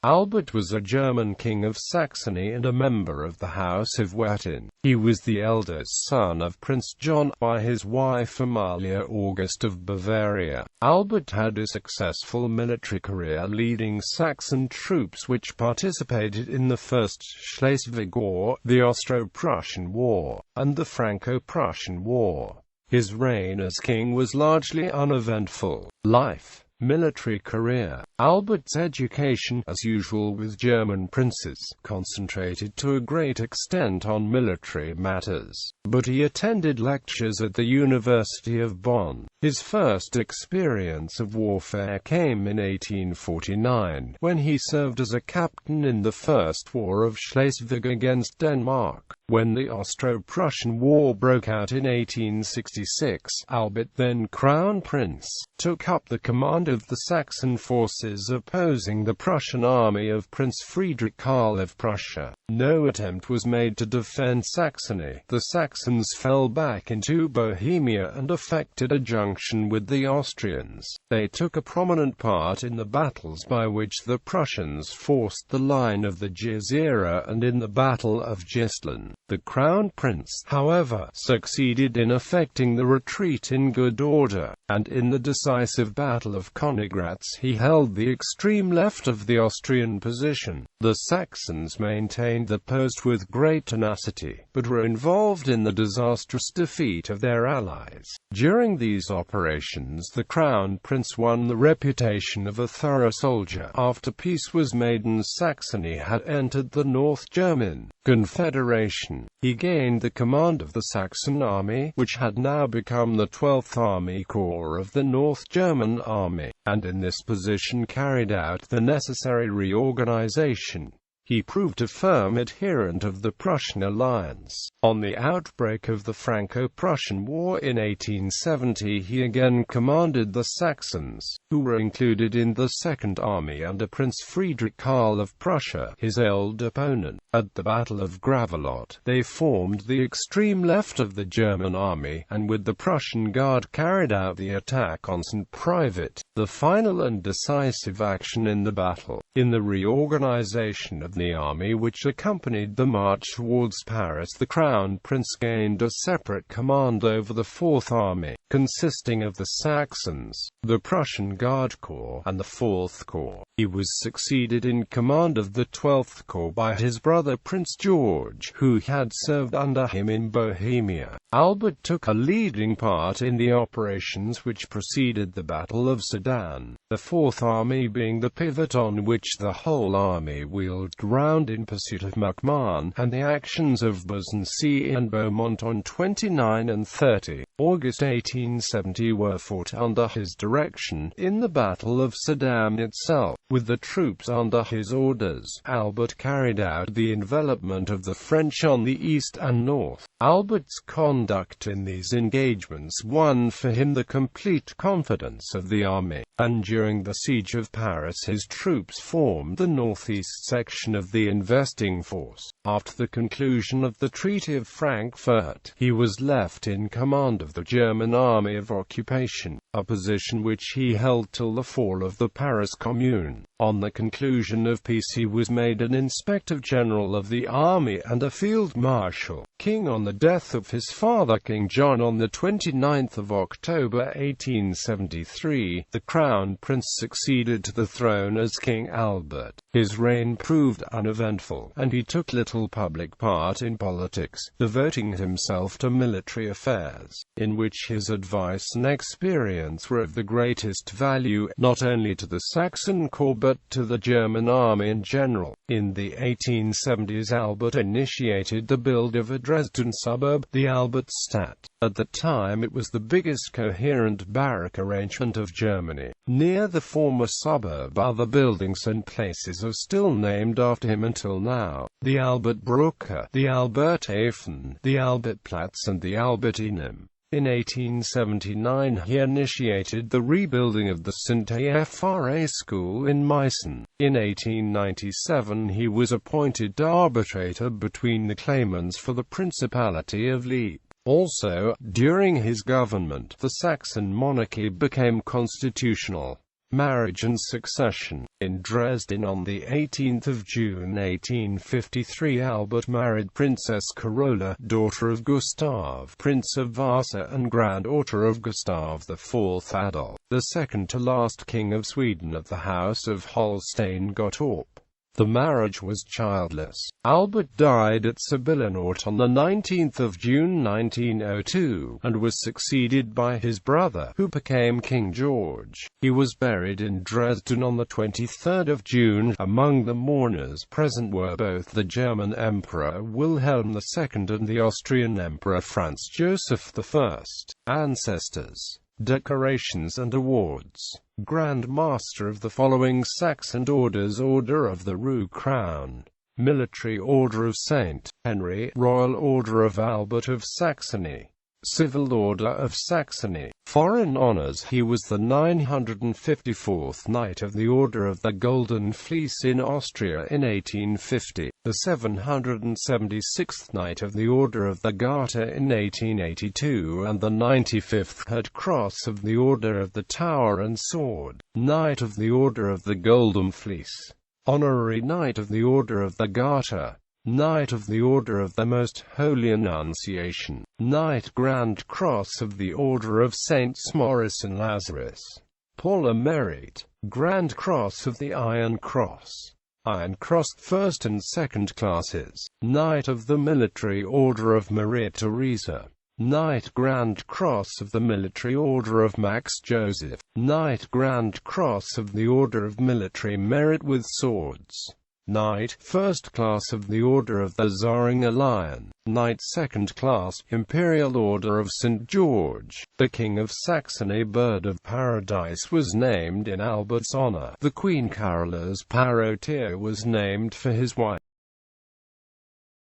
Albert was a German king of Saxony and a member of the House of Wettin. He was the eldest son of Prince John by his wife Amalie Auguste of Bavaria. Albert had a successful military career leading Saxon troops which participated in the First Schleswig War, the Austro-Prussian War, and the Franco-Prussian War. His reign as king was largely uneventful. Life. Military career. Albert's education, as usual with German princes, concentrated to a great extent on military matters, but he attended lectures at the University of Bonn. His first experience of warfare came in 1849, when he served as a captain in the First War of Schleswig against Denmark. When the Austro-Prussian War broke out in 1866, Albert, then Crown Prince, took up the command of the Saxon forces opposing the Prussian army of Prince Friedrich Karl of Prussia. No attempt was made to defend Saxony. The Saxons fell back into Bohemia and effected a junction with the Austrians. They took a prominent part in the battles by which the Prussians forced the line of the Jezera and in the Battle of Gislen. The Crown Prince, however, succeeded in effecting the retreat in good order, and in the decisive Battle of Königgrätz he held the extreme left of the Austrian position. The Saxons maintained the post with great tenacity, but were involved in the disastrous defeat of their allies. During these operations the Crown Prince won the reputation of a thorough soldier. After peace was made and Saxony had entered the North German Confederation, he gained the command of the Saxon army, which had now become the 12th Army Corps of the North German Army, and in this position carried out the necessary reorganization. He proved a firm adherent of the Prussian alliance. On the outbreak of the Franco-Prussian War in 1870 he again commanded the Saxons, who were included in the Second Army under Prince Friedrich Karl of Prussia, his old opponent. At the Battle of Gravelotte, they formed the extreme left of the German army, and with the Prussian Guard carried out the attack on St. Privat, the final and decisive action in the battle. In the reorganization of the army which accompanied the march towards Paris, the Crown Prince gained a separate command over the Fourth Army, consisting of the Saxons, the Prussian Guard Corps, and the Fourth Corps. He was succeeded in command of the 12th Corps by his brother Prince George, who had served under him in Bohemia. Albert took a leading part in the operations which preceded the Battle of Sedan, the Fourth Army being the pivot on which the whole army wheeled round in pursuit of McMahon, and the actions of Bussensee and Beaumont on 29 and 30 August 1870 were fought under his direction. In the Battle of Sedan itself, with the troops under his orders, Albert carried out the envelopment of the French on the east and north. Albert's conduct in these engagements won for him the complete confidence of the army, and during the siege of Paris his troops formed the northeast section of the investing force. After the conclusion of the Treaty of Frankfurt, he was left in command of the German Army of Occupation, a position which he held till the fall of the Paris Commune. On the conclusion of peace he was made an Inspector General of the Army and a Field Marshal. King on the death of his father King John on the 29th of October 1873, the Crown Prince succeeded to the throne as King Albert. His reign proved uneventful, and he took little public part in politics, devoting himself to military affairs, in which his advice and experience were of the greatest value, not only to the Saxon corps but to the German army in general. In the 1870s Albert initiated the build of a Dresden suburb, the Albertstadt. At the time it was the biggest coherent barrack arrangement of Germany. Near the former suburb other buildings and places are still named after him until now. The Albertbrücke, the Alberthafen, the Albertplatz and the Albertinum. In 1879 he initiated the rebuilding of the St. Afra school in Meissen. In 1897 he was appointed arbitrator between the claimants for the Principality of Lippe. Also, during his government, the Saxon monarchy became constitutional. Marriage and succession. In Dresden on 18 June 1853 Albert married Princess Carola, daughter of Gustav, Prince of Vasa and granddaughter of Gustav IV Adolf, the second-to-last king of Sweden of the House of Holstein-Gottorp. The marriage was childless. Albert died at Sibyllenort on 19 June 1902, and was succeeded by his brother, who became King George. He was buried in Dresden on 23 June. Among the mourners present were both the German Emperor Wilhelm II and the Austrian Emperor Franz Joseph I. Ancestors, decorations and awards. Grand Master of the following Saxon orders: Order of the Rue Crown, Military Order of St. Henry, Royal Order of Albert of Saxony, Civil Order of Saxony. Foreign honors: he was the 954th Knight of the Order of the Golden Fleece in Austria in 1850, the 776th Knight of the Order of the Garter in 1882, and the 95th Head Cross of the Order of the Tower and Sword. Knight of the Order of the Golden Fleece, Honorary Knight of the Order of the Garter, Knight of the Order of the Most Holy Annunciation, Knight Grand Cross of the Order of Saints Maurice and Lazarus, Paul Emerite, Grand Cross of the Iron Cross, Iron Cross first and second classes, Knight of the Military Order of Maria Theresa, Knight Grand Cross of the Military Order of Max Joseph, Knight Grand Cross of the Order of Military Merit with Swords, Knight, First Class of the Order of the Zähringer Lion, Knight Second Class, Imperial Order of St. George. The King of Saxony Bird of Paradise was named in Albert's honor. The Queen Carola's parrot was named for his wife.